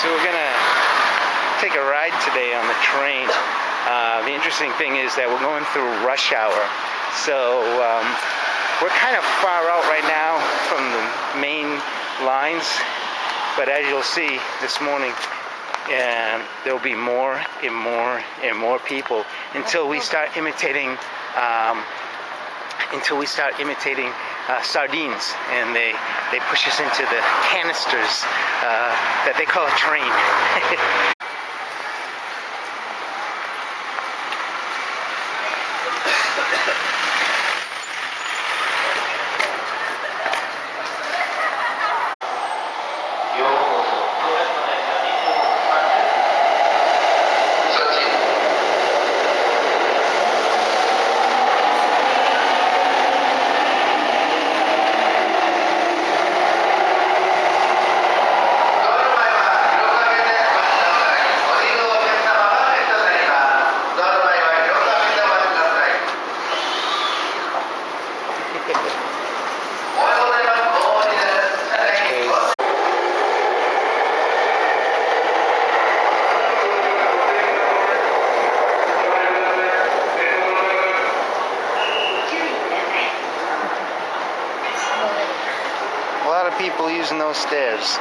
So we're gonna take a ride today on the train. The interesting thing is that we're going through rush hour, so we're kind of far out right now from the main lines, but as you'll see this morning, there'll be more and more and more people until we start imitating sardines, and they push us into the canisters that they call a train. A lot of people using those stairs.